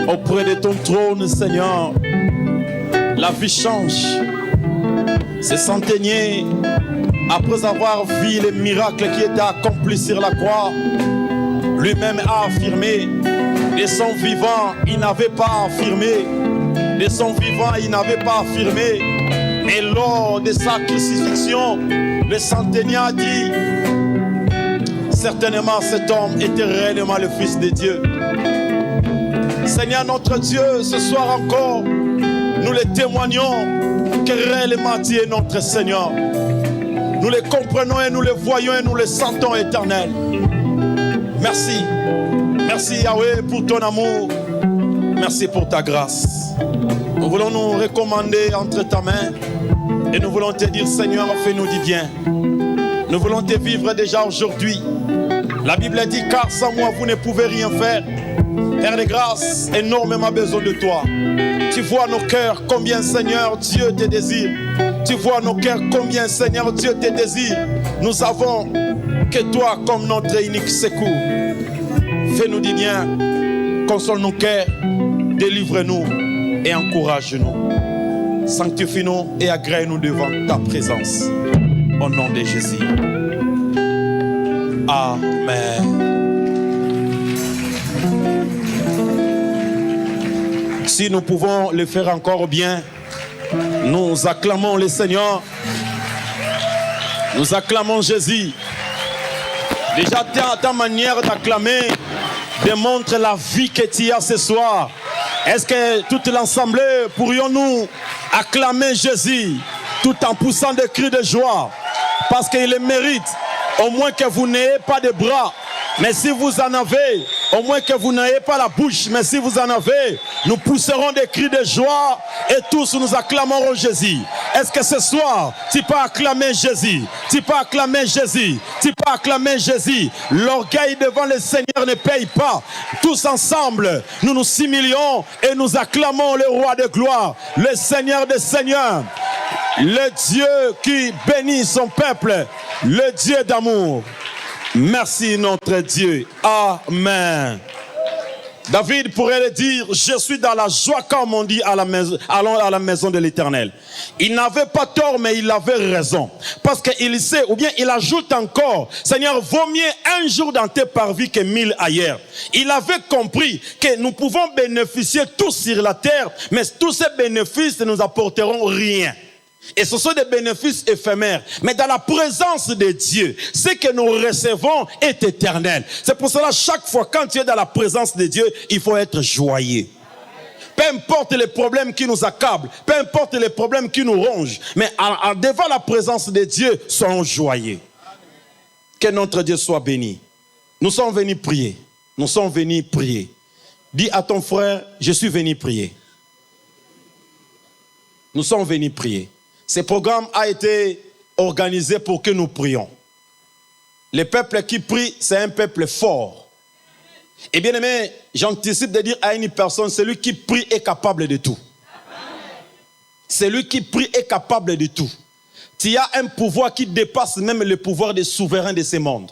auprès de ton trône, Seigneur. La vie change. Ce centenier, après avoir vu les miracles qui étaient accomplis sur la croix, lui-même a affirmé, de son vivant, il n'avait pas affirmé, de son vivant, il n'avait pas affirmé. Et lors de sa crucifixion, le centenier a dit, certainement cet homme était réellement le Fils de Dieu. Seigneur notre Dieu, ce soir encore, nous le témoignons que réellement tu es notre Seigneur. Nous le comprenons et nous le voyons et nous le sentons éternel. Merci. Merci Yahweh pour ton amour. Merci pour ta grâce. Nous voulons nous recommander entre ta main et nous voulons te dire Seigneur, fais-nous du bien. Nous voulons te vivre déjà aujourd'hui. La Bible dit car sans moi vous ne pouvez rien faire. Père de grâce, énormément besoin de toi. Tu vois nos cœurs, combien Seigneur Dieu te désire. Tu vois nos cœurs, combien Seigneur Dieu te désire. Nous avons que toi comme notre unique secours. Fais-nous du bien, console nos cœurs, délivre-nous et encourage-nous. Sanctifie-nous et agrée-nous devant ta présence. Au nom de Jésus. Amen. Si nous pouvons le faire encore bien, nous acclamons le Seigneur. Nous acclamons Jésus. Déjà, ta manière d'acclamer démontre la vie que tu as ce soir. Est-ce que toute l'assemblée pourrions-nous acclamer Jésus tout en poussant des cris de joie? Parce qu'il le mérite. Au moins que vous n'ayez pas de bras. Mais si vous en avez, au moins que vous n'ayez pas la bouche, mais si vous en avez, nous pousserons des cris de joie et tous nous acclamerons Jésus. Est-ce que ce soir, tu peux acclamer Jésus? Tu peux acclamer Jésus? Tu peux acclamer Jésus? L'orgueil devant le Seigneur ne paye pas. Tous ensemble, nous nous similions et nous acclamons le roi de gloire, le Seigneur des seigneurs, le Dieu qui bénit son peuple, le Dieu d'amour. Merci notre Dieu. Amen. David pourrait le dire, je suis dans la joie comme on dit à la maison, allons à la maison de l'Éternel. Il n'avait pas tort, mais il avait raison. Parce qu'il sait, ou bien il ajoute encore, Seigneur, vaut mieux un jour dans tes parvis que 1000 ailleurs. Il avait compris que nous pouvons bénéficier tous sur la terre, mais tous ces bénéfices ne nous apporteront rien. Et ce sont des bénéfices éphémères. Mais dans la présence de Dieu, ce que nous recevons est éternel. C'est pour cela, chaque fois quand tu es dans la présence de Dieu, il faut être joyeux. Peu importe les problèmes qui nous accablent, peu importe les problèmes qui nous rongent, mais devant la présence de Dieu, soyons joyeux. Que notre Dieu soit béni. Nous sommes venus prier. Nous sommes venus prier. Dis à ton frère, je suis venu prier. Nous sommes venus prier. Ce programme a été organisé pour que nous prions. Le peuple qui prie, c'est un peuple fort. Et bien aimé, j'anticipe de dire à une personne, celui qui prie est capable de tout. Celui qui prie est capable de tout. Tu as un pouvoir qui dépasse même le pouvoir des souverains de ce monde.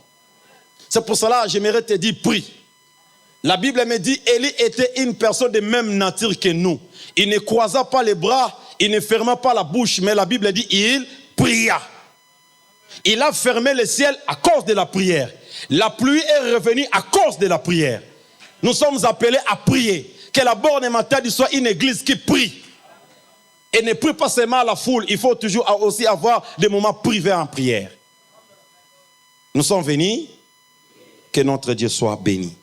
C'est pour cela que j'aimerais te dire, prie. La Bible me dit, Élie était une personne de même nature que nous. Il ne croisa pas les bras, il ne ferma pas la bouche, mais la Bible dit, il pria. Il a fermé le ciel à cause de la prière. La pluie est revenue à cause de la prière. Nous sommes appelés à prier. Que la borne maternelle soit une église qui prie. Et ne prie pas seulement à la foule, il faut toujours aussi avoir des moments privés en prière. Nous sommes venus, que notre Dieu soit béni.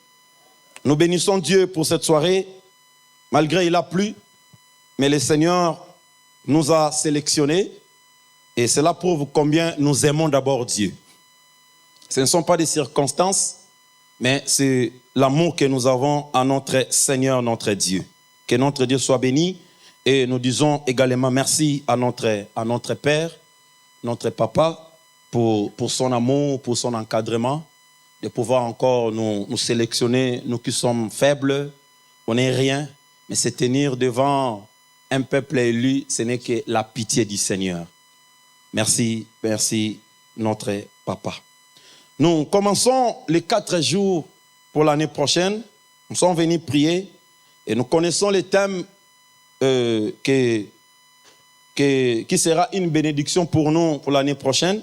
Nous bénissons Dieu pour cette soirée, malgré il a plu, mais le Seigneur nous a sélectionnés et cela prouve combien nous aimons d'abord Dieu. Ce ne sont pas des circonstances, mais c'est l'amour que nous avons à notre Seigneur, notre Dieu. Que notre Dieu soit béni et nous disons également merci à notre Père, notre Papa, pour son amour, pour son encadrement, de pouvoir encore nous sélectionner, nous qui sommes faibles, on n'est rien, mais se tenir devant un peuple élu, ce n'est que la pitié du Seigneur. Merci, merci notre Papa. Nous commençons les 4 jours pour l'année prochaine. Nous sommes venus prier Et nous connaissons les thèmes qui sera une bénédiction pour nous pour l'année prochaine.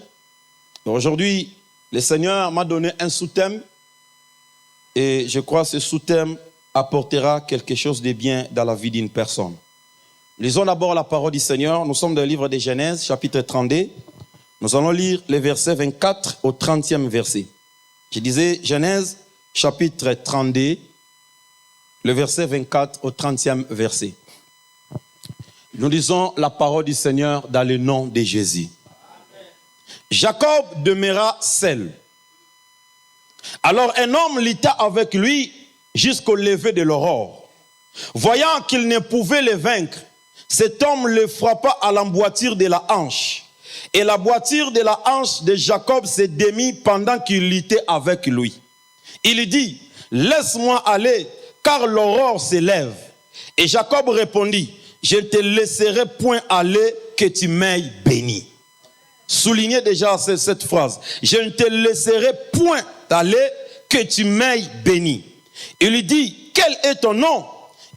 Aujourd'hui, le Seigneur m'a donné un sous-thème et je crois que ce sous-thème apportera quelque chose de bien dans la vie d'une personne. Lisons d'abord la parole du Seigneur. Nous sommes dans le livre de Genèse, chapitre 32. Nous allons lire les versets 24 au 30e verset. Je disais Genèse, chapitre 32, le verset 24 au 30e verset. Nous lisons la parole du Seigneur dans le nom de Jésus. Jacob demeura seul. Alors un homme lutta avec lui jusqu'au lever de l'aurore. Voyant qu'il ne pouvait le vaincre, cet homme le frappa à l'emboîture de la hanche. Et la boîture de la hanche de Jacob se démit pendant qu'il luttait avec lui. Il dit, laisse-moi aller, car l'aurore s'élève. Et Jacob répondit, je ne te laisserai point aller que tu m'aies béni. Soulignez déjà cette phrase. Je ne te laisserai point aller que tu m'aies béni. Il lui dit, quel est ton nom?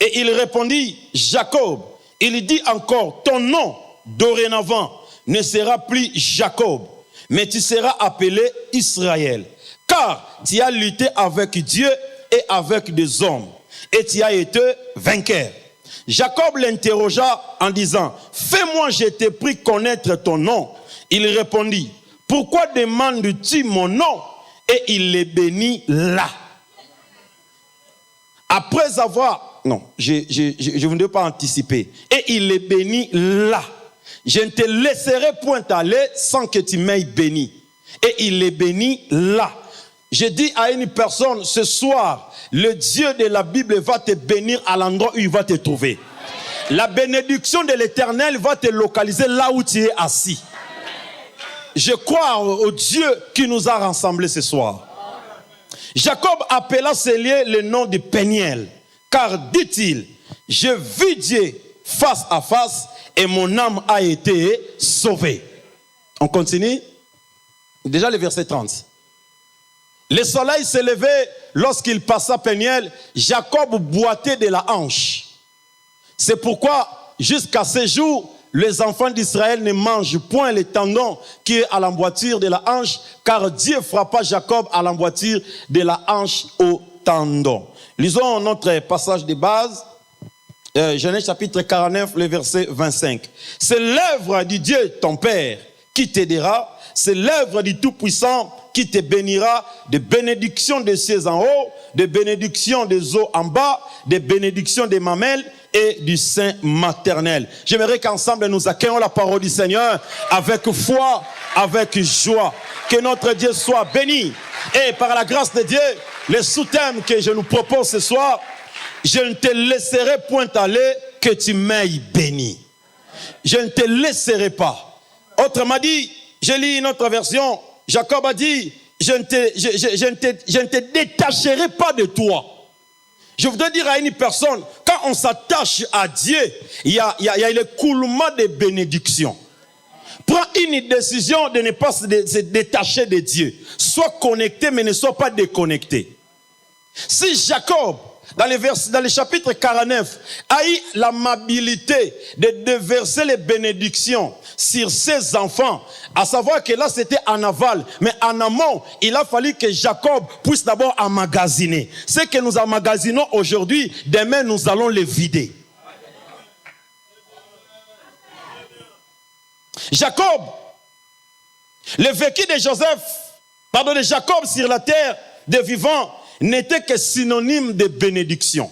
Et il répondit, Jacob. Il lui dit encore, ton nom, dorénavant, ne sera plus Jacob, mais tu seras appelé Israël. Car tu as lutté avec Dieu et avec des hommes, et tu as été vainqueur. Jacob l'interrogea en disant, fais-moi, je t'ai pris connaître ton nom. Il répondit, pourquoi demandes-tu mon nom? Et il les bénit là. Après avoir, non, je ne veux pas anticiper. Et il les bénit là. Je ne te laisserai point aller sans que tu m'aies béni. Et il les bénit là. Je dis à une personne, ce soir, le Dieu de la Bible va te bénir à l'endroit où il va te trouver. La bénédiction de l'Éternel va te localiser là où tu es assis. Je crois au Dieu qui nous a rassemblés ce soir. Jacob appela ce lieu le nom de Péniel, car dit-il, je vis Dieu face à face et mon âme a été sauvée. On continue. Déjà le verset 30. Le soleil s'est levé lorsqu'il passa Péniel, Jacob boitait de la hanche. C'est pourquoi jusqu'à ce jour, les enfants d'Israël ne mangent point les tendons qui est à l'emboîture de la hanche, car Dieu frappa Jacob à l'emboîture de la hanche au tendon. Lisons notre passage de base, Genèse chapitre 49, le verset 25. C'est l'œuvre du Dieu ton Père qui t'aidera, c'est l'œuvre du Tout-Puissant qui te bénira, de bénédictions des cieux en haut, de bénédictions des eaux en bas, de bénédictions des mamelles et du sein maternel. J'aimerais qu'ensemble nous accueillons la parole du Seigneur avec foi, avec joie. Que notre Dieu soit béni. Et par la grâce de Dieu, le sous-thème que je nous propose ce soir, je ne te laisserai point aller que tu m'aies béni. Je ne te laisserai pas. Autrement dit, je lis une autre version, Jacob a dit, je ne te détacherai pas de toi. Je voudrais dire à une personne, quand on s'attache à Dieu, il y a l'écoulement des bénédictions. Prends une décision de ne pas se détacher de Dieu. Sois connecté, mais ne sois pas déconnecté. Si Jacob, dans le chapitre 49, a eu l'amabilité de déverser les bénédictions sur ses enfants, à savoir que là c'était en aval, mais en amont, il a fallu que Jacob puisse d'abord emmagasiner. Ce que nous emmagasinons aujourd'hui, demain nous allons les vider. Jacob, le vécu de Jacob sur la terre des vivants n'était que synonyme de bénédiction.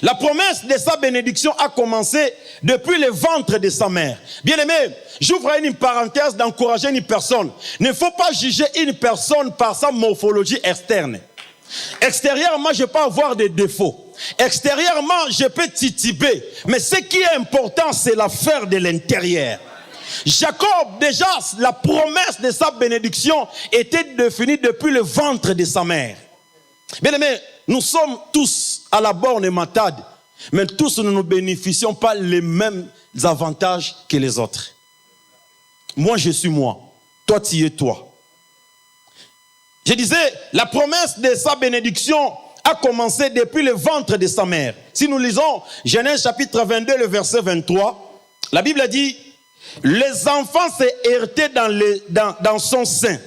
La promesse de sa bénédiction a commencé depuis le ventre de sa mère. Bien aimé, j'ouvre une parenthèse d'encourager une personne. Il ne faut pas juger une personne par sa morphologie externe. Extérieurement, je peux avoir des défauts. Extérieurement, je peux tituber. Mais ce qui est important, c'est l'affaire de l'intérieur. Jacob, déjà, la promesse de sa bénédiction était définie depuis le ventre de sa mère. Bien aimé, nous sommes tous à la borne matade, mais tous nous ne bénéficions pas les mêmes avantages que les autres. Moi, je suis moi. Toi, tu es toi. Je disais, la promesse de sa bénédiction a commencé depuis le ventre de sa mère. Si nous lisons Genèse chapitre 22, le verset 23, la Bible dit, les enfants s'est heurté dans son sein.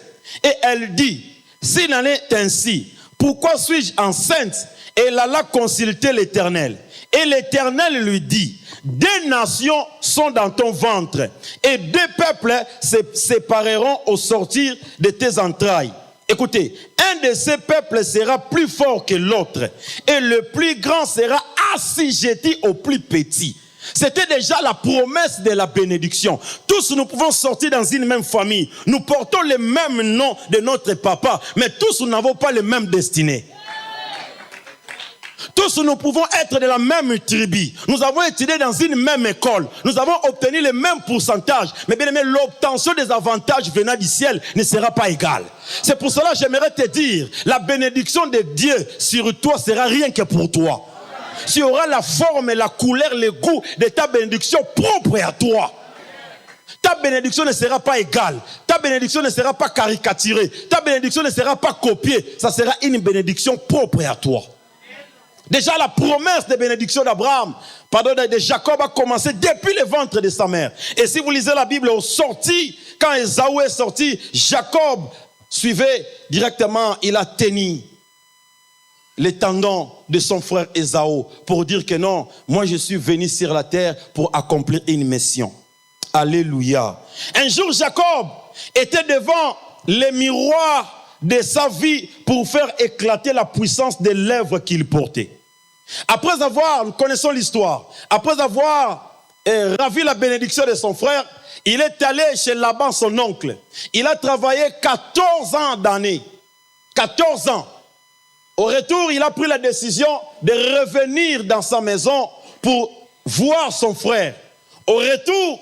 Et elle dit, s'il en est ainsi, pourquoi suis-je enceinte? Et elle alla consulter l'Éternel. Et l'Éternel lui dit, deux nations sont dans ton ventre, et deux peuples se sépareront au sortir de tes entrailles. Écoutez, un de ces peuples sera plus fort que l'autre, et le plus grand sera assujetti au plus petit. C'était déjà la promesse de la bénédiction. Tous nous pouvons sortir dans une même famille. Nous portons le même nom de notre papa, mais tous nous n'avons pas les mêmes destinées. Tous nous pouvons être de la même tribu. Nous avons étudié dans une même école. Nous avons obtenu le même pourcentage. Mais bien aimé, l'obtention des avantages venant du ciel ne sera pas égale. C'est pour cela que j'aimerais te dire, la bénédiction de Dieu sur toi sera rien que pour toi. Tu auras la forme, la couleur, le goût de ta bénédiction propre à toi. Ta bénédiction ne sera pas égale. Ta bénédiction ne sera pas caricaturée. Ta bénédiction ne sera pas copiée. Ça sera une bénédiction propre à toi. Déjà la promesse de bénédiction d'Abraham, de Jacob a commencé depuis le ventre de sa mère. Et si vous lisez la Bible au sorti, quand Ésaü est sorti, Jacob suivait directement, il a tenu les tendons de son frère Ésaü pour dire que non, moi je suis venu sur la terre pour accomplir une mission. Alléluia. Un jour Jacob était devant les miroirs de sa vie pour faire éclater la puissance des lèvres qu'il portait. Après avoir, nous connaissons l'histoire, après avoir ravi la bénédiction de son frère, il est allé chez Laban, son oncle. Il a travaillé 14 ans d'années. 14 ans. Au retour, il a pris la décision de revenir dans sa maison pour voir son frère. Au retour,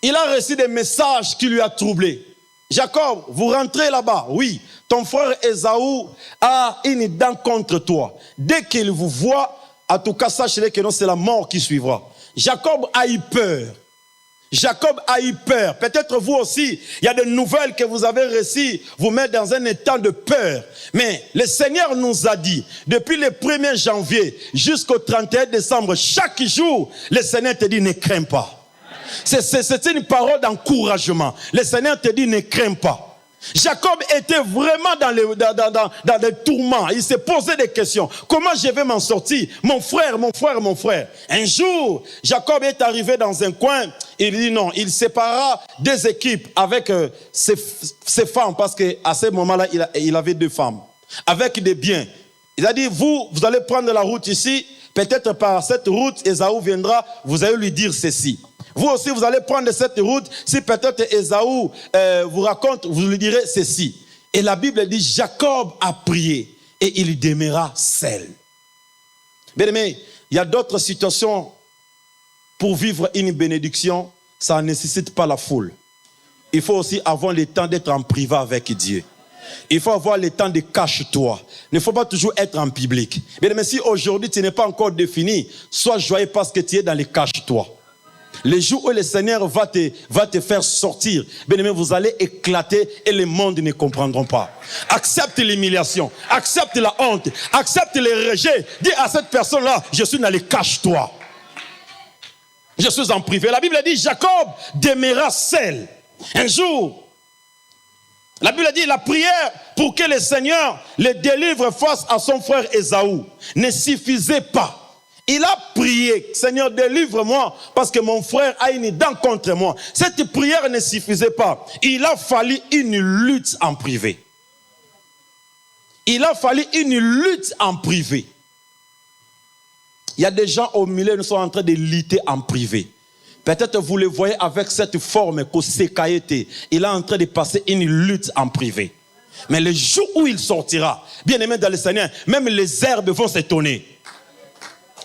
il a reçu des messages qui lui ont troublé. Jacob, vous rentrez là-bas? Oui. Ton frère Ésaü a une dent contre toi. Dès qu'il vous voit, en tout cas, sachez que non, c'est la mort qui suivra. Jacob a eu peur. Jacob a eu peur. Peut-être vous aussi, il y a des nouvelles que vous avez reçues, vous mettent dans un état de peur. Mais le Seigneur nous a dit, depuis le 1er janvier jusqu'au 31 décembre, chaque jour, le Seigneur te dit, ne crains pas. C'est une parole d'encouragement. Le Seigneur te dit, ne crains pas. Jacob était vraiment dans les tourments. Il s'est posé des questions. Comment je vais m'en sortir? Mon frère. Un jour, Jacob est arrivé dans un coin. Il dit non, il séparera deux équipes avec ses femmes. Parce qu'à ce moment-là, il avait deux femmes. Avec des biens. Il a dit, vous allez prendre la route ici. Peut-être par cette route, Ésaü viendra. Vous allez lui dire ceci. Vous aussi, vous allez prendre cette route. Si peut-être Ésaü vous raconte, vous lui direz ceci. Et la Bible dit, Jacob a prié et il demeura seul. Bien aimé, il y a d'autres situations pour vivre une bénédiction, ça ne nécessite pas la foule. Il faut aussi avoir le temps d'être en privé avec Dieu. Il faut avoir le temps de cache-toi. Il ne faut pas toujours être en public. Bien aimé, si aujourd'hui tu n'es pas encore défini, sois joyeux parce que tu es dans les cache-toi. Le jour où le Seigneur va te faire sortir, bien aimé, vous allez éclater et le monde ne comprendront pas. Accepte l'humiliation, accepte la honte, accepte le rejet. Dis à cette personne-là, je suis dans les cache-toi. Je suis en privé. La Bible dit, Jacob demeura seul. Un jour, la Bible dit, la prière pour que le Seigneur le délivre face à son frère Ésaü ne suffisait pas. Il a prié, Seigneur, délivre-moi parce que mon frère a une dent contre moi. Cette prière ne suffisait pas. Il a fallu une lutte en privé. Il a fallu une lutte en privé. Il y a des gens au milieu qui sont en train de lutter en privé. Peut-être vous le voyez avec cette forme qu'Osekaïté. Il est en train de passer une lutte en privé. Mais le jour où il sortira, bien aimé dans le Seigneur, même les herbes vont s'étonner.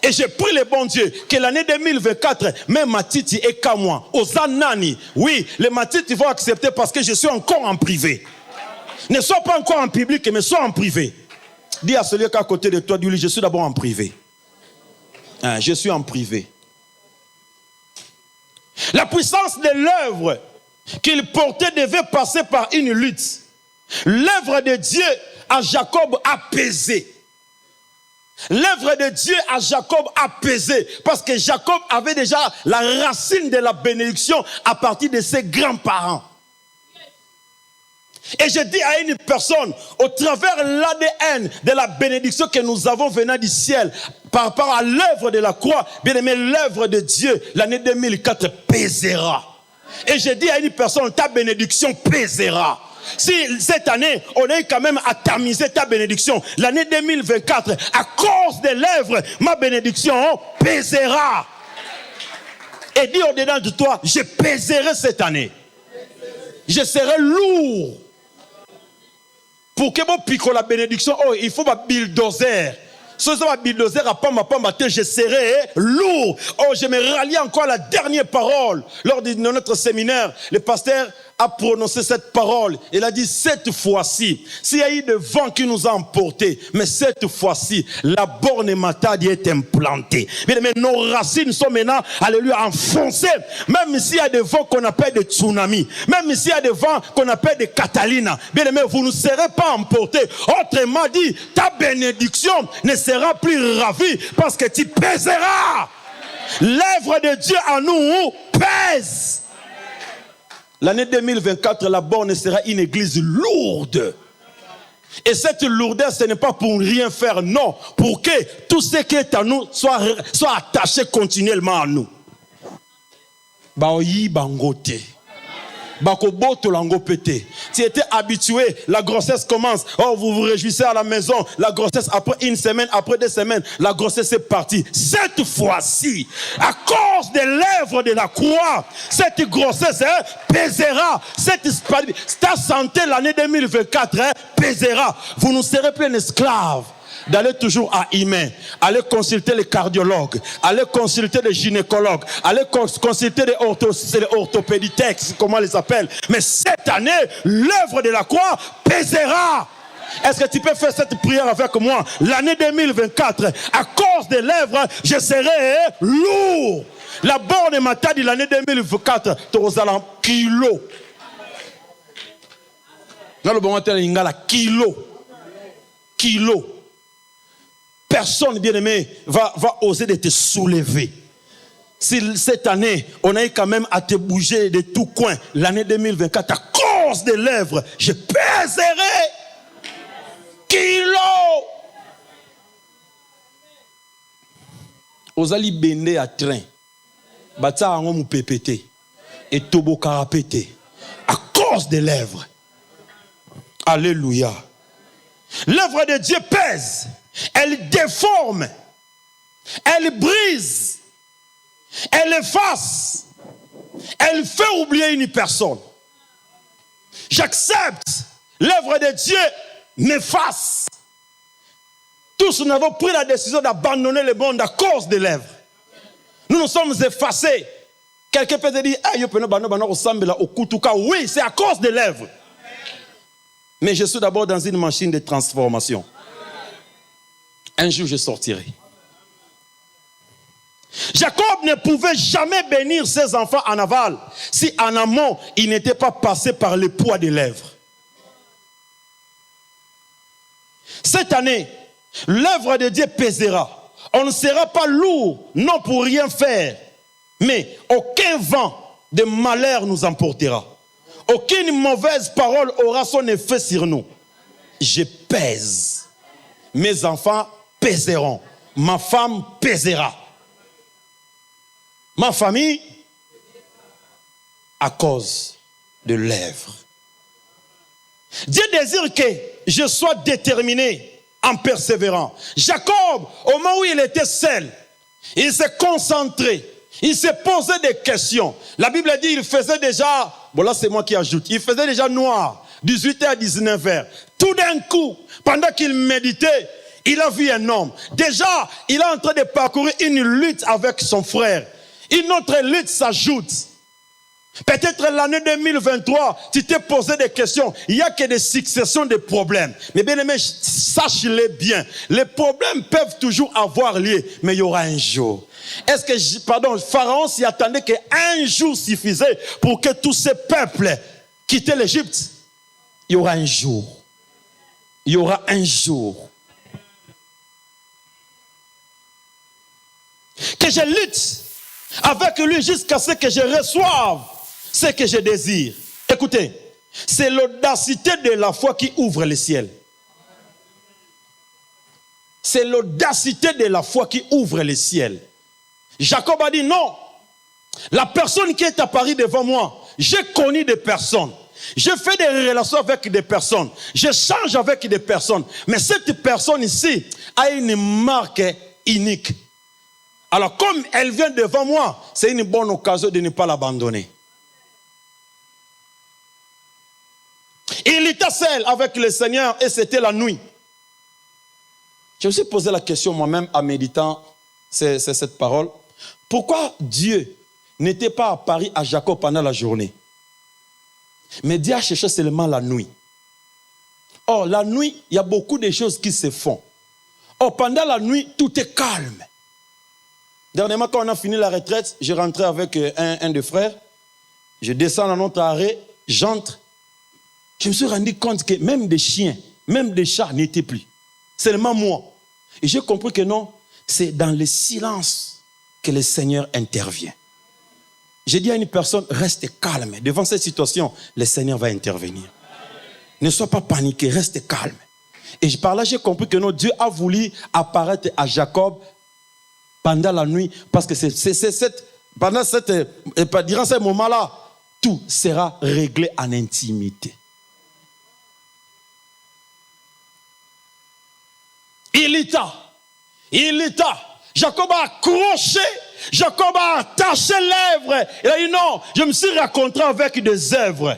Et je prie le bon Dieu que l'année 2024, même Matiti et Kamwa, Ozanani, oui, les Matiti vont accepter parce que je suis encore en privé. Ne sois pas encore en public, mais sois en privé. Dis à celui qui est à côté de toi, dis-lui, je suis d'abord en privé. Je suis en privé. La puissance de l'œuvre qu'il portait devait passer par une lutte. L'œuvre de Dieu à Jacob a pesé. L'œuvre de Dieu à Jacob a pesé parce que Jacob avait déjà la racine de la bénédiction à partir de ses grands-parents. Et je dis à une personne, au travers l'ADN de la bénédiction que nous avons venant du ciel, par rapport à l'œuvre de la croix, bien aimé, l'œuvre de Dieu, l'année 2004 pèsera. Et je dis à une personne, ta bénédiction pèsera. Si cette année, on est quand même à tamiser ta bénédiction, l'année 2024, à cause des lèvres, ma bénédiction pèsera. Et dis au-dedans de toi, je pèserai cette année. Je serai lourd. Pour que vous piquez la bénédiction, il faut un bulldozer. Si vous avez un bulldozer, je serai lourd. Je me rallie encore à la dernière parole. Lors de notre séminaire, le pasteur a prononcé cette parole. Il a dit, cette fois-ci, s'il y a eu des vents qui nous ont emportés, mais cette fois-ci, la borne matadi est implantée. Mais nos racines sont maintenant, alléluia, enfoncées. Même s'il y a des vents qu'on appelle des tsunamis, même s'il y a des vents qu'on appelle des Catalina, bien aimé, vous ne serez pas emportés. Autrement dit, ta bénédiction ne sera plus ravie parce que tu pèseras. L'œuvre de Dieu en nous pèse. L'année 2024, la borne sera une église lourde. Et cette lourdeur, ce n'est pas pour rien faire, non. Pour que tout ce qui est à nous soit attaché continuellement à nous. Baoyi bangote. Bakoboto lango pété. Tu étais habitué, la grossesse commence. Oh, vous vous réjouissez à la maison. La grossesse, après une semaine, après 2 semaines, la grossesse est partie. Cette fois-ci, à cause des lèvres de la croix, cette grossesse pèsera. Ta santé l'année 2024 pèsera. Vous ne serez plus un esclave d'aller toujours à Imen, aller consulter les cardiologues, aller consulter les gynécologues, aller consulter les orthopéditechs, comment on les appelle. Mais cette année, l'œuvre de la croix pèsera. Est-ce que tu peux faire cette prière avec moi? L'année 2024, à cause des lèvres, je serai lourd. La borne m'a dit l'année 2024, tu vas aller en kilo. Dans le bon moment, tu vas kilo. Personne, bien-aimé, va oser de te soulever. Si cette année, on a eu quand même à te bouger de tout coin, l'année 2024, à cause des lèvres, je pèserai kilo. Ozali bende à train. Bata ango mu pépété. Et tobo karapété. À cause des lèvres. Alléluia. L'œuvre de Dieu pèse. Elle déforme, elle brise, elle efface, elle fait oublier une personne. J'accepte, l'œuvre de Dieu m'efface. Tous nous avons pris la décision d'abandonner le monde à cause des lèvres. Nous nous sommes effacés. Quelqu'un peut te dire, oui, c'est à cause des lèvres. Mais je suis d'abord dans une machine de transformation. Un jour, je sortirai. Jacob ne pouvait jamais bénir ses enfants en aval si en amont, il n'était pas passé par le poids des lèvres. Cette année, l'œuvre de Dieu pèsera. On ne sera pas lourd, non pour rien faire, mais aucun vent de malheur nous emportera. Aucune mauvaise parole aura son effet sur nous. Je pèse. Mes enfants pèseront. Ma femme pèsera. Ma famille, à cause de lèvres. Dieu désire que je sois déterminé en persévérant. Jacob, au moment où il était seul, il s'est concentré. Il s'est posé des questions. La Bible dit il faisait déjà, bon là c'est moi qui ajoute, il faisait déjà noir, 18h à 19h. Tout d'un coup, pendant qu'il méditait, il a vu un homme. Déjà, il est en train de parcourir une lutte avec son frère. Une autre lutte s'ajoute. Peut-être l'année 2023, tu t'es posé des questions. Il n'y a que des successions de problèmes. Mais bien aimé, sache-le bien. Les problèmes peuvent toujours avoir lieu, mais il y aura un jour. Est-ce que, Pharaon s'y attendait qu'un jour suffisait pour que tous ces peuples quittent l'Égypte? Il y aura un jour. Il y aura un jour. que je lutte avec lui jusqu'à ce que je reçoive ce que je désire. Écoutez, c'est l'audacité de la foi qui ouvre le ciel. C'est l'audacité de la foi qui ouvre le ciel. Jacob a dit non. La personne qui est apparue devant moi, j'ai connu des personnes. Je fais des relations avec des personnes. J'échange avec des personnes. Mais cette personne ici a une marque unique. Alors comme elle vient devant moi, c'est une bonne occasion de ne pas l'abandonner. Il était seul avec le Seigneur et c'était la nuit. Je me suis posé la question moi-même en méditant cette parole. Pourquoi Dieu n'était pas apparu à Jacob pendant la journée? Mais Dieu a cherché seulement la nuit. Or, la nuit, il y a beaucoup de choses qui se font. Or, pendant la nuit, tout est calme. Dernièrement, quand on a fini la retraite, je rentrais avec un des frères. Je descends dans notre arrêt, j'entre. Je me suis rendu compte que même des chiens, même des chats n'étaient plus. Seulement moi. Et j'ai compris que non, c'est dans le silence que le Seigneur intervient. J'ai dit à une personne, reste calme. Devant cette situation, le Seigneur va intervenir. Ne sois pas paniqué, reste calme. Et par là, j'ai compris que non, Dieu a voulu apparaître à Jacob pendant la nuit, parce que durant ce moment-là, tout sera réglé en intimité. Il était. Jacob a accroché, Jacob a attaché l'œuvre. Il a dit non, je me suis rencontré avec des œuvres.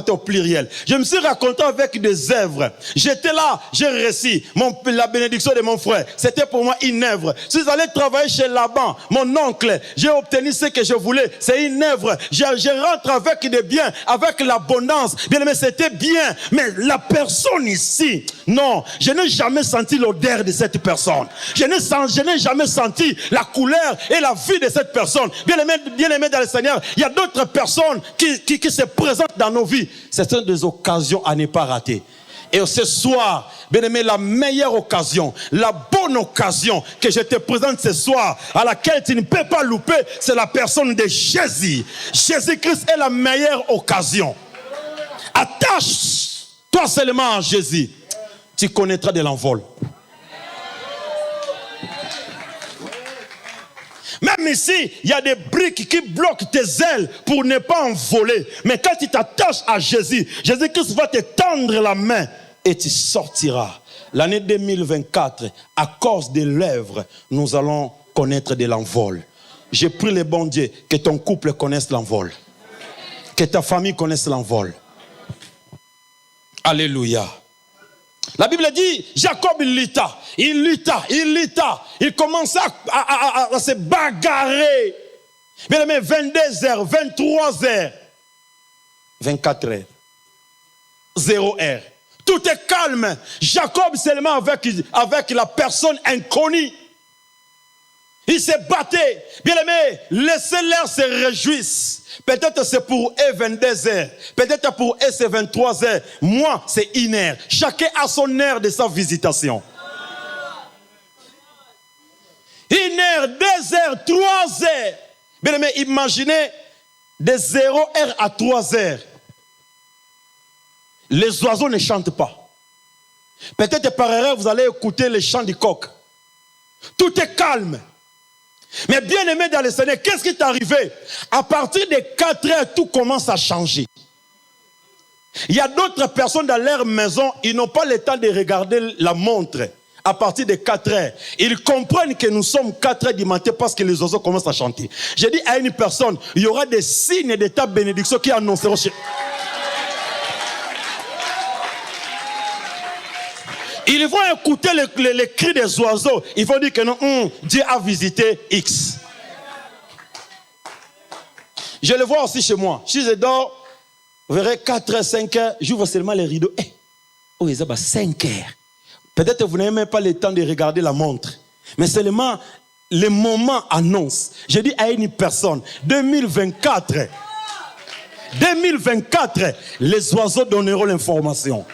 Au pluriel. Je me suis rencontré avec des œuvres. J'étais là, j'ai reçu la bénédiction de mon frère. C'était pour moi une œuvre. Si j'allais travailler chez Laban, mon oncle, j'ai obtenu ce que je voulais. C'est une œuvre. Je rentre avec des biens, avec l'abondance. Bien aimé, c'était bien. Mais la personne ici, non, je n'ai jamais senti l'odeur de cette personne. Je n'ai jamais senti la couleur et la vie de cette personne. Bien aimé dans le Seigneur, il y a d'autres personnes qui se présentent dans nos vies. C'est une des occasions à ne pas rater. Et ce soir, bien aimé, la meilleure occasion, la bonne occasion que je te présente ce soir, à laquelle tu ne peux pas louper, c'est la personne de Jésus. Jésus-Christ est la meilleure occasion. Attache-toi seulement à Jésus. Tu connaîtras de l'envol. Même ici, il y a des briques qui bloquent tes ailes pour ne pas envoler. Mais quand tu t'attaches à Jésus, Jésus-Christ va te tendre la main et tu sortiras. L'année 2024, à cause de l'œuvre, nous allons connaître de l'envol. Je prie le bon Dieu que ton couple connaisse l'envol. Que ta famille connaisse l'envol. Alléluia. La Bible dit, Jacob il lutta. Il commença à se bagarrer. Bien aimé, 22 heures, 23 heures, 24 heures, 0 heure. Tout est calme. Jacob seulement avec la personne inconnue. Il se battait. Bien aimé, laissez-leur se réjouissent. Peut-être c'est pour eux 22 heures. Peut-être pour eux c'est 23 heures. Moi, c'est 1 heure. Chacun a son heure de sa visitation. 1 heure, 2 heures, 3 heures. Bien aimé, imaginez de 0 heure à 3 heures. Les oiseaux ne chantent pas. Peut-être par erreur, vous allez écouter le chant du coq. Tout est calme. Mais bien aimé dans le Seigneur, qu'est-ce qui est arrivé? À partir de 4 heures, tout commence à changer. Il y a d'autres personnes dans leur maison, ils n'ont pas le temps de regarder la montre. À partir de 4 heures, ils comprennent que nous sommes 4 heures du matin parce que les oiseaux commencent à chanter. J'ai dit à une personne, il y aura des signes de ta bénédiction qui annonceront chez... Ils vont écouter les cris des oiseaux. Ils vont dire que non, Dieu a visité X. Je le vois aussi chez moi. Si je dors, vous verrez 4 heures, 5 heures, j'ouvre seulement les rideaux. Oh, ils ont 5 heures. Peut-être que vous n'avez même pas le temps de regarder la montre. Mais seulement le moment annonce. Je dis à une personne, 2024, les oiseaux donneront l'information.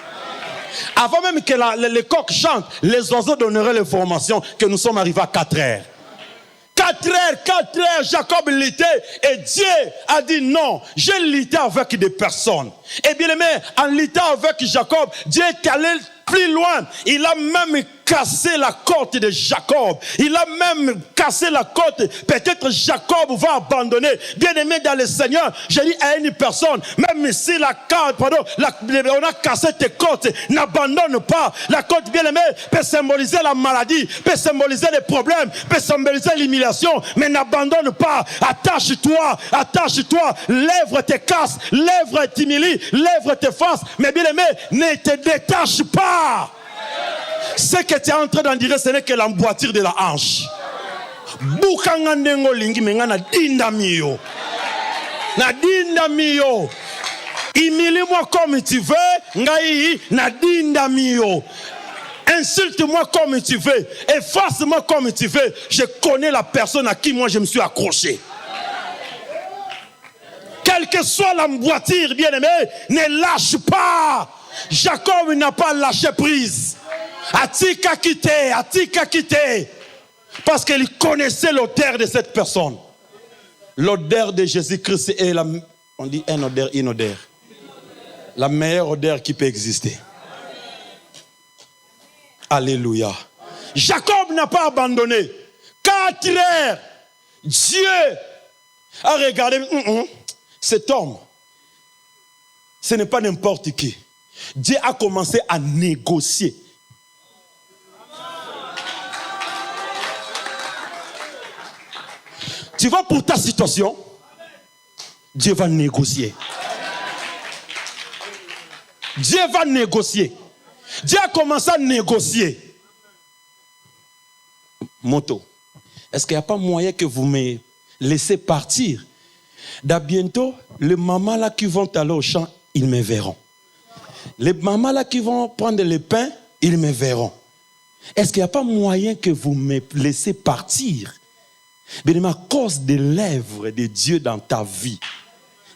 Avant même que les coqs chantent, les oiseaux donneraient l'information que nous sommes arrivés à 4 heures. 4 heures, Jacob luttait et Dieu a dit non, j'ai lutté avec des personnes. Et bien aimé, en luttant avec Jacob, Dieu est allé plus loin. Il a même cassé la côte de Jacob. Il a même cassé la côte. Peut-être Jacob va abandonner. Bien aimé dans le Seigneur, j'ai dit à une personne, même si on a cassé tes côtes, n'abandonne pas. La côte, bien aimé, peut symboliser la maladie, peut symboliser les problèmes, peut symboliser l'humiliation, mais n'abandonne pas. Attache-toi, attache-toi. Lèvres te cassent, lèvres t'humilient, lèvres te fassent. Mais bien aimé, ne te détache pas. Ce que tu es en train d'en dire, ce n'est que l'emboîture de la hanche. Bukanga ndengo lingi menga na dinda miyo. Na dinda miyo. Humilie-moi comme tu veux, ngai na dinda miyo. Insulte-moi comme tu veux, efface-moi comme tu veux. Je connais la personne à qui moi je me suis accroché. Quelle que soit l'emboîture, bien-aimé, ne lâche pas. Jacob n'a pas lâché prise. Atika quitté. Parce qu'il connaissait l'odeur de cette personne. L'odeur de Jésus-Christ est on dit une odeur. La meilleure odeur qui peut exister. Alléluia. Jacob n'a pas abandonné. 4 heures. Dieu a regardé. Cet homme, ce n'est pas n'importe qui. Dieu a commencé à négocier. Tu vois, pour ta situation, Dieu va négocier. Dieu va négocier. Dieu a commencé à négocier. Moto, est-ce qu'il n'y a pas moyen que vous me laissez partir? Bientôt, les mamans là qui vont aller au champ, ils me verront. Les mamans là qui vont prendre le pain, ils me verront. Est-ce qu'il n'y a pas moyen que vous me laissez partir? Mais à cause des lèvres de Dieu dans ta vie,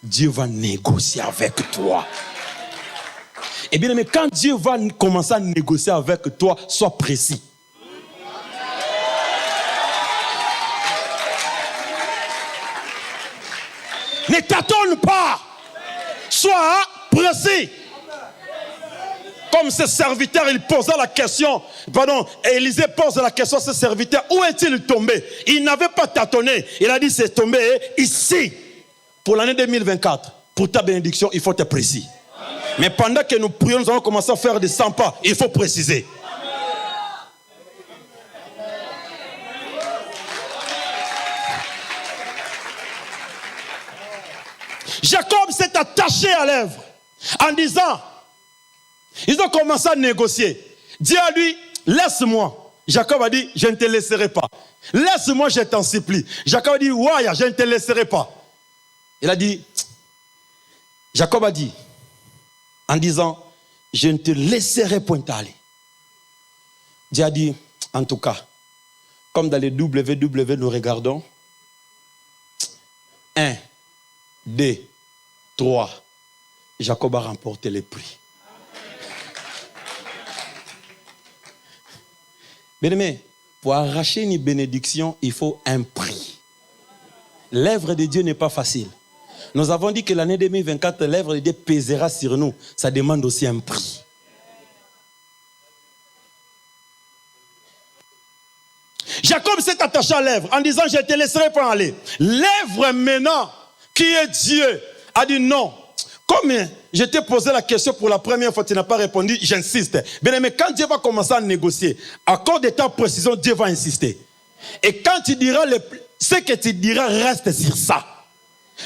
Dieu va négocier avec toi. Et bien, mais quand Dieu va commencer à négocier avec toi, sois précis. Ne t'attends pas. Sois précis. Comme ce serviteur, il posait la question, Élisée pose la question à ce serviteur, où est-il tombé? Il n'avait pas tâtonné. Il a dit, c'est tombé ici. Pour l'année 2024, pour ta bénédiction, il faut être précis. Amen. Mais pendant que nous prions, nous allons commencer à faire des 100 pas. Il faut préciser. Jacob s'est attaché à l'œuvre en disant, ils ont commencé à négocier. Dieu a dit, laisse-moi. Jacob a dit, je ne te laisserai pas. Laisse-moi, je t'en supplie. Jacob a dit, ouais, je ne te laisserai pas. Il a dit, Jacob a dit, en disant, je ne te laisserai point aller. Dieu a dit, en tout cas, comme dans les WW, nous regardons, 1, 2, 3, Jacob a remporté le prix. Bien-aimé, pour arracher une bénédiction, il faut un prix. L'œuvre de Dieu n'est pas facile. Nous avons dit que l'année 2024, l'œuvre de Dieu pèsera sur nous. Ça demande aussi un prix. Jacob s'est attaché à l'œuvre en disant, je ne te laisserai pas aller. L'œuvre maintenant, qui est Dieu, a dit non. Comme je t'ai posé la question pour la première fois, tu n'as pas répondu, j'insiste. Bien, mais quand Dieu va commencer à négocier, à cause de ta précision, Dieu va insister. Et quand tu diras, ce que tu diras reste sur ça.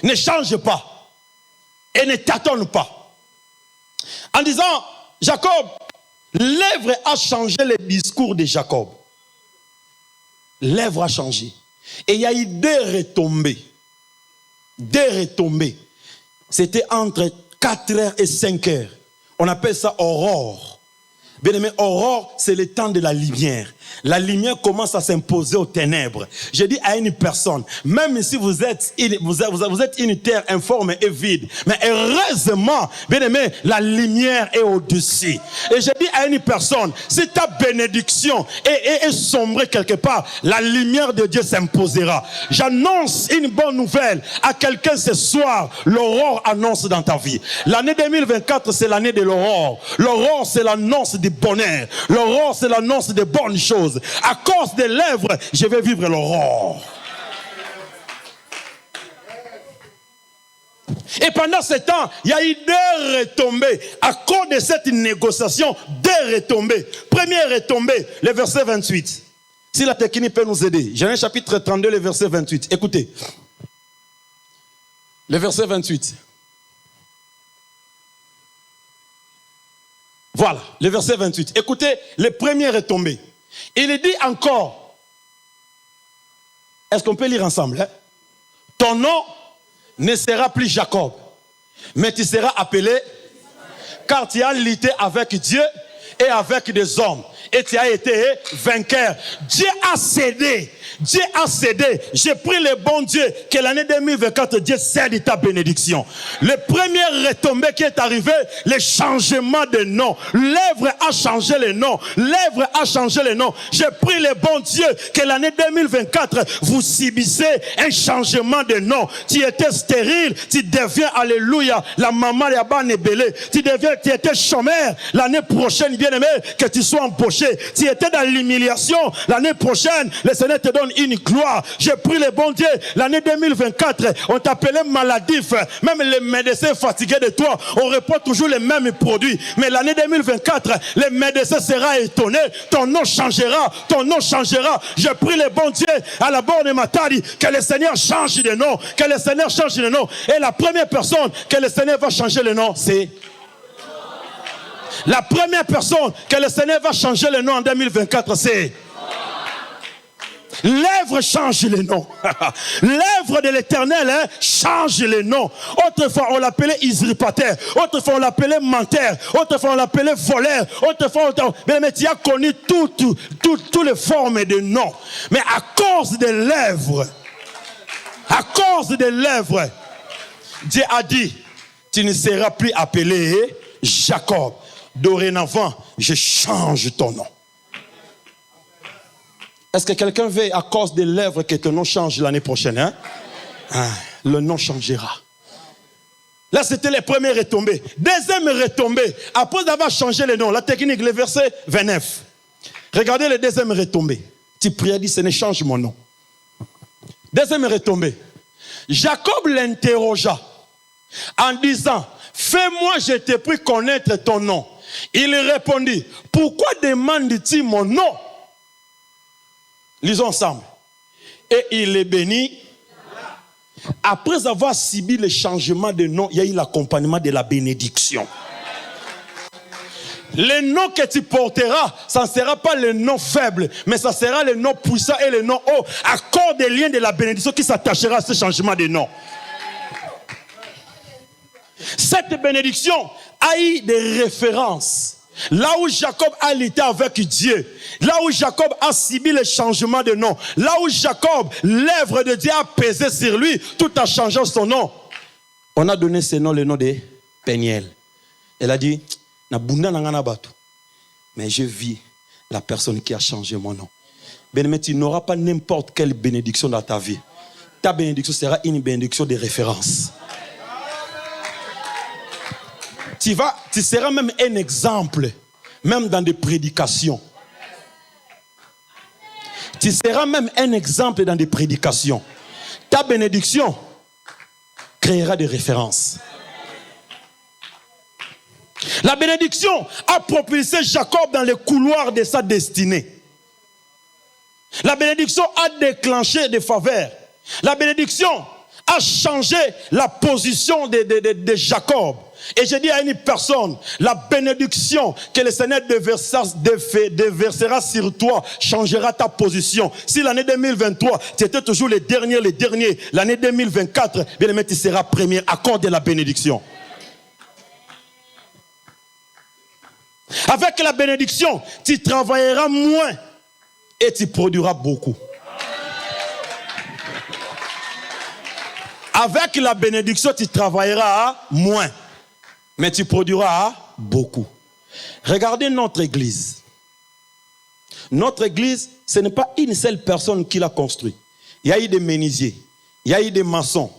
Ne change pas. Et ne tâtonne pas. En disant, Jacob, l'œuvre a changé le discours de Jacob. L'œuvre a changé. Et il y a eu 2 retombées. 2 retombées. C'était entre 4 heures et 5 heures. On appelle ça aurore. Bien aimé, aurore, c'est le temps de la lumière. La lumière commence à s'imposer aux ténèbres. Je dis à une personne, même si vous êtes une terre informe et vide, mais heureusement, bien aimé, la lumière est au-dessus. Et je dis à une personne, si ta bénédiction est sombrée quelque part, la lumière de Dieu s'imposera. J'annonce une bonne nouvelle à quelqu'un ce soir. L'aurore annonce dans ta vie. L'année 2024, c'est l'année de l'aurore. L'aurore, c'est l'annonce du bonheur. L'aurore, c'est l'annonce des bonnes choses. À cause des lèvres, je vais vivre l'aurore. Et pendant ce temps, il y a eu deux retombées. À cause de cette négociation, deux retombées. Première retombée, le verset 28. Si la technique peut nous aider. Genèse chapitre 32, le verset 28. Écoutez. Le verset 28. Voilà, le verset 28. Écoutez, les premières retombées. Il dit encore. Est-ce qu'on peut lire ensemble? Hein? Ton nom ne sera plus Jacob, mais tu seras appelé, car tu as lutté avec Dieu et avec des hommes, et tu as été vainqueur. Dieu a cédé. Dieu a cédé. J'ai pris le bon Dieu que l'année 2024, Dieu cède ta bénédiction. Le premier retombé qui est arrivé, le changement de nom. L'œuvre a changé le nom. L'œuvre a changé le nom. J'ai pris le bon Dieu que l'année 2024, vous subissez un changement de nom. Tu étais stérile, tu deviens, alléluia, la maman de Abba Nebélé. Tu étais chômeur. L'année prochaine, bien aimé, que tu sois embauché. Tu étais dans l'humiliation. L'année prochaine, le Seigneur te donne une gloire. J'ai pris le bon Dieu. L'année 2024, on t'appelait maladif. Même les médecins fatigués de toi, on répond toujours les mêmes produits. Mais l'année 2024, les médecins seront étonnés. Ton nom changera. Ton nom changera. J'ai pris le bon Dieu à la borne de Matadi. Que le Seigneur change de nom. Que le Seigneur change de nom. Et la première personne que le Seigneur va changer le nom, c'est... La première personne que le Seigneur va changer le nom en 2024, c'est... L'œuvre change les noms. L'œuvre de l'Éternel change les noms. Autrefois, on l'appelait usurpateur. Autrefois, on l'appelait menteur. Autrefois, on l'appelait voleur. Autrefois, mais tu as connu toutes les formes de noms. Mais à cause de l'œuvre, Dieu a dit, tu ne seras plus appelé Jacob. Dorénavant, je change ton nom. Est-ce que quelqu'un veut, à cause de l'œuvre, que ton nom change l'année prochaine? Hein? Ah, le nom changera. Là, c'était les premières retombées. Deuxième retombée, après avoir changé le nom, la technique, le verset 29. Regardez les deuxième retombée. Tu pries, dit, Seigneur, change mon nom. Deuxième retombée. Jacob l'interrogea en disant, fais-moi, je te prie connaître ton nom. Il répondit, pourquoi demandes-tu mon nom? Lisons ensemble. Et il est béni. Après avoir subi le changement de nom, il y a eu l'accompagnement de la bénédiction. Le nom que tu porteras, ça ne sera pas le nom faible, mais ça sera le nom puissant et le nom haut, à cause des liens de la bénédiction qui s'attachera à ce changement de nom. Cette bénédiction a eu des références. Là où Jacob a lutté avec Dieu, là où Jacob a subi le changement de nom, là où Jacob, l'œuvre de Dieu a pesé sur lui, tout en changeant son nom, on a donné ce nom, le nom de Peniel. Elle a dit, mais je vis la personne qui a changé mon nom. Mais tu n'auras pas n'importe quelle bénédiction dans ta vie. Ta bénédiction sera une bénédiction de référence. Tu seras même un exemple, même dans des prédications. Tu seras même un exemple dans des prédications. Ta bénédiction créera des références. La bénédiction a propulsé Jacob dans les couloirs de sa destinée. La bénédiction a déclenché des faveurs. La bénédiction a changé la position de Jacob. Et je dis à une personne, la bénédiction que le Seigneur déversera sur toi changera ta position. Si l'année 2023, tu étais toujours le dernier, l'année 2024, bien aimé, tu seras premier à cause de la bénédiction. Avec la bénédiction, tu travailleras moins et tu produiras beaucoup. Avec la bénédiction, tu travailleras moins, mais tu produiras beaucoup. Regardez notre église. Notre église, ce n'est pas une seule personne qui l'a construite. Il y a eu des menuisiers, il y a eu des maçons,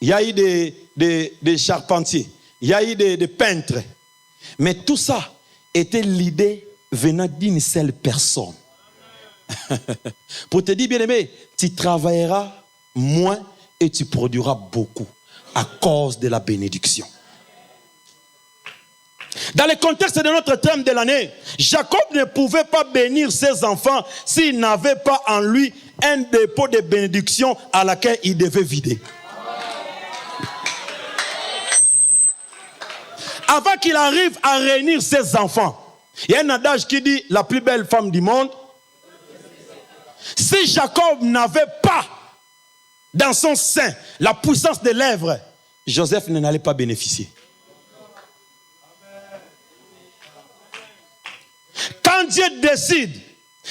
il y a eu des charpentiers, il y a eu des peintres. Mais tout ça était l'idée venant d'une seule personne. Pour te dire, bien-aimé, tu travailleras moins et tu produiras beaucoup à cause de la bénédiction. Dans le contexte de notre thème de l'année, Jacob ne pouvait pas bénir ses enfants s'il n'avait pas en lui un dépôt de bénédiction à laquelle il devait vider. Avant qu'il arrive à réunir ses enfants, il y a un adage qui dit la plus belle femme du monde. Si Jacob n'avait pas dans son sein la puissance des lèvres, Joseph n'en allait pas bénéficier. Quand Dieu décide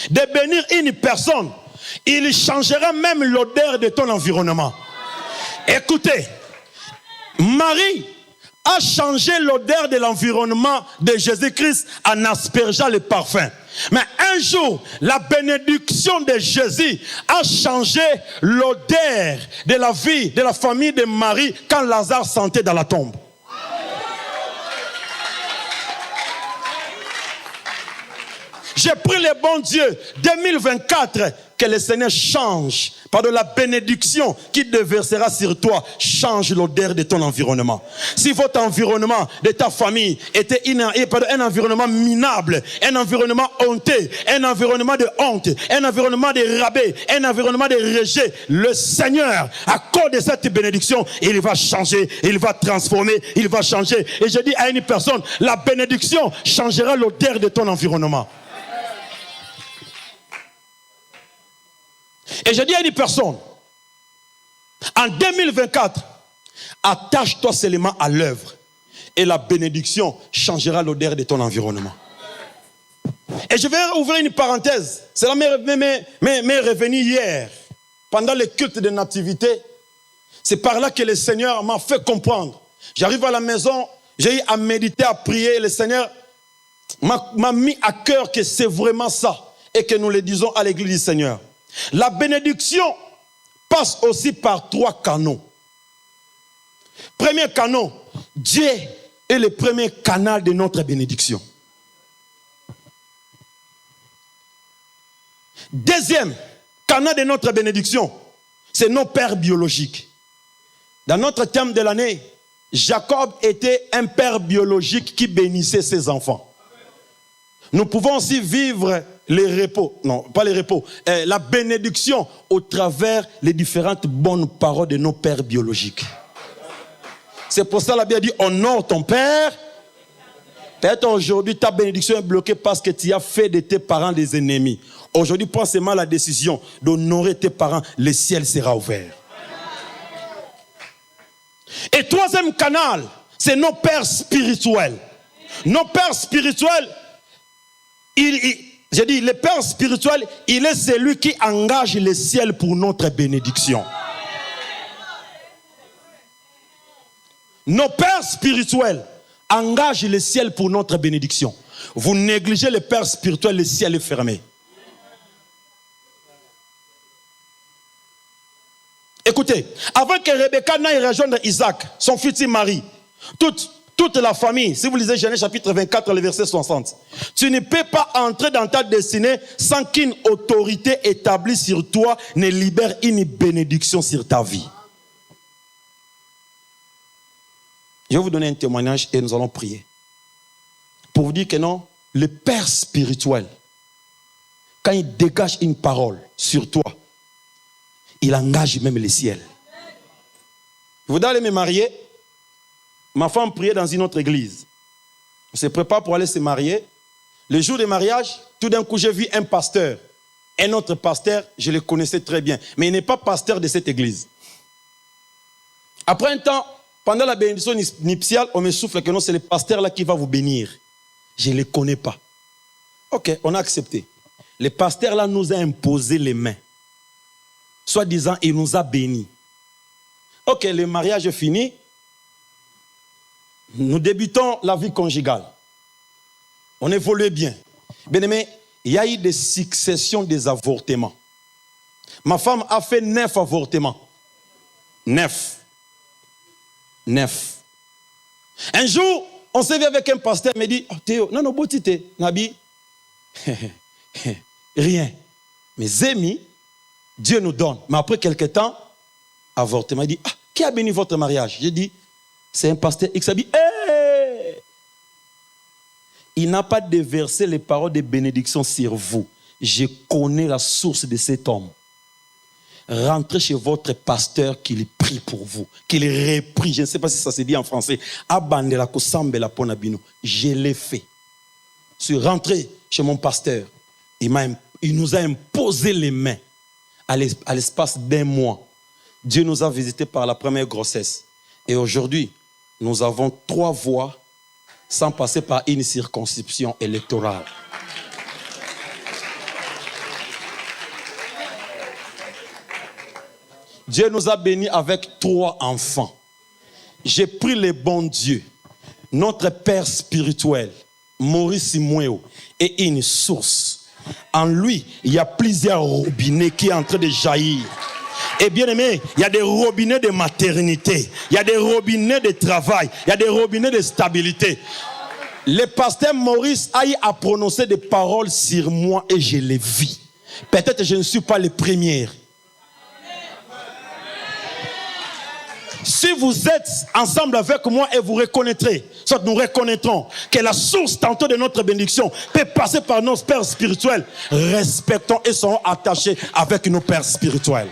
de bénir une personne, il changera même l'odeur de ton environnement. Écoutez, Marie a changé l'odeur de l'environnement de Jésus-Christ en aspergeant le parfum. Mais un jour, la bénédiction de Jésus a changé l'odeur de la vie, de la famille de Marie quand Lazare sentait dans la tombe. J'ai pris le bon Dieu, 2024, que le Seigneur change, par de la bénédiction qui déversera sur toi, change l'odeur de ton environnement. Si votre environnement de ta famille était un environnement minable, un environnement honteux, un environnement de honte, un environnement de rabais, un environnement de rejet, le Seigneur, à cause de cette bénédiction, il va changer, il va transformer, il va changer. Et je dis à une personne, la bénédiction changera l'odeur de ton environnement. Et je dis à une personne, en 2024, attache-toi seulement à l'œuvre et la bénédiction changera l'odeur de ton environnement. Et je vais ouvrir une parenthèse. Cela m'est revenu hier, pendant le culte de nativité. C'est par là que le Seigneur m'a fait comprendre. J'arrive à la maison, j'ai eu à méditer, à prier. Le Seigneur m'a mis à cœur que c'est vraiment ça et que nous le disons à l'église du Seigneur. La bénédiction passe aussi par 3 canaux. Premier canal, Dieu est le premier canal de notre bénédiction. Deuxième canal de notre bénédiction, c'est nos pères biologiques. Dans notre thème de l'année, Jacob était un père biologique qui bénissait ses enfants. Nous pouvons aussi vivre les repos, non, pas les repos, la bénédiction au travers les différentes bonnes paroles de nos pères biologiques. C'est pour ça que la Bible dit, honore ton père. Peut-être aujourd'hui ta bénédiction est bloquée parce que tu as fait de tes parents des ennemis. Aujourd'hui, prends seulement la décision d'honorer tes parents, le ciel sera ouvert. Et troisième canal, c'est nos pères spirituels. Nos pères spirituels, j'ai dit, le Père spirituel, il est celui qui engage le ciel pour notre bénédiction. Nos pères spirituels engagent le ciel pour notre bénédiction. Vous négligez le Père spirituel, le ciel est fermé. Écoutez, avant que Rebecca n'aille rejoindre Isaac, son futur mari, toute la famille, si vous lisez Genèse chapitre 24, le verset 60, tu ne peux pas entrer dans ta destinée sans qu'une autorité établie sur toi ne libère une bénédiction sur ta vie. Je vais vous donner un témoignage et nous allons prier. Pour vous dire que non, le Père spirituel, quand il dégage une parole sur toi, il engage même le ciel. Je voudrais aller me marier. Ma femme priait dans une autre église. On se prépare pour aller se marier. Le jour du mariage, tout d'un coup, j'ai vu un pasteur. Un autre pasteur, je le connaissais très bien. Mais il n'est pas pasteur de cette église. Après un temps, pendant la bénédiction nuptiale, on me souffle que non, c'est le pasteur là qui va vous bénir. Je ne les connais pas. Ok, on a accepté. Le pasteur là nous a imposé les mains. Soi-disant, il nous a bénis. Ok, le mariage est fini. Nous débutons la vie conjugale. On évolue bien. Bien aimé, il y a eu des successions des avortements. Ma femme a fait 9 avortements. 9. Un jour, on s'est vu avec un pasteur, il me dit, oh, Théo, non, botité, Nabi, rien. Mes amis, Dieu nous donne. Mais après quelques temps, avortement. Il dit, ah, qui a béni votre mariage? J'ai dit, c'est un pasteur X. Il dit, hey! Il n'a pas déversé les paroles de bénédiction sur vous. Je connais la source de cet homme. Rentrez chez votre pasteur qu'il prie pour vous, qu'il reprie. Je ne sais pas si ça se dit en français. Je l'ai fait. Je suis rentré chez mon pasteur. Il nous a imposé les mains à l'espace d'1 mois. Dieu nous a visités par la première grossesse. Et aujourd'hui, nous avons 3 voix sans passer par une circonscription électorale. Dieu nous a bénis avec 3 enfants. J'ai pris le bon Dieu, notre Père spirituel, Maurice Simouéo, et une source. En lui, il y a plusieurs robinets qui sont en train de jaillir. Et bien aimé, il y a des robinets de maternité, il y a des robinets de travail, il y a des robinets de stabilité. Le pasteur Maurice a eu à prononcer des paroles sur moi et je les vis. Peut-être que je ne suis pas le premier. Si vous êtes ensemble avec moi et vous reconnaîtrez, soit nous reconnaîtrons que la source tantôt de notre bénédiction peut passer par nos pères spirituels, respectons et serons attachés avec nos pères spirituels.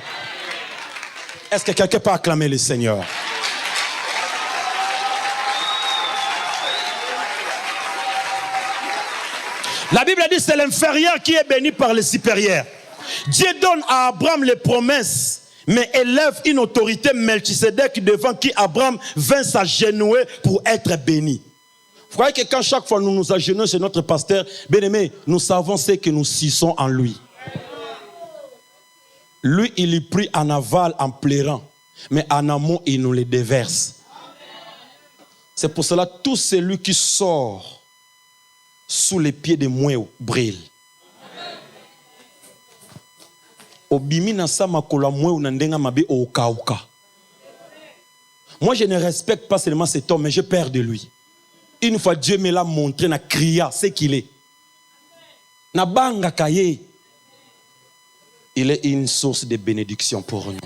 Est-ce que quelqu'un peut acclamer le Seigneur? La Bible dit que c'est l'inférieur qui est béni par le supérieur. Dieu donne à Abraham les promesses, mais élève une autorité Melchisedec devant qui Abraham vint s'agenouiller pour être béni. Vous voyez que quand chaque fois nous nous agenouillons chez notre pasteur, bien aimé, nous savons ce que nous suçons en lui. Lui, il y prie en aval en pleurant, mais en amont, il nous les déverse. C'est pour cela que tout celui qui sort sous les pieds de Mouéo brille. Moi, je ne respecte pas seulement cet homme, mais j'ai peur de lui. Une fois Dieu me l'a montré, na cria, c'est qu'il est. Na banga kaye. Il est une source de bénédiction pour nous.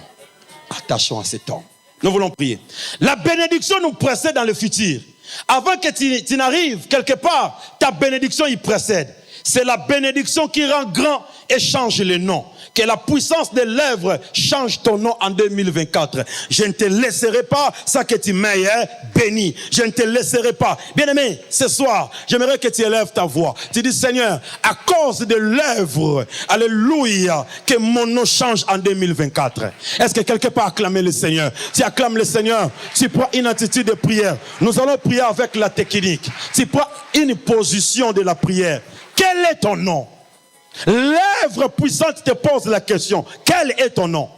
Attachons à cet homme. Nous voulons prier. La bénédiction nous précède dans le futur. Avant que tu n'arrives quelque part, ta bénédiction y précède. C'est la bénédiction qui rend grand et change le nom. Que la puissance des lèvres change ton nom en 2024. Je ne te laisserai pas ça que tu m'aies béni. Je ne te laisserai pas. Bien-aimé, ce soir, j'aimerais que tu élèves ta voix. Tu dis, Seigneur, à cause de lèvres, alléluia, que mon nom change en 2024. Est-ce que quelqu'un peut acclamer le Seigneur? Tu acclames le Seigneur, tu prends une attitude de prière. Nous allons prier avec la technique. Tu prends une position de la prière. Quel est ton nom? Lèvre puissante te pose la question. Quel est ton nom?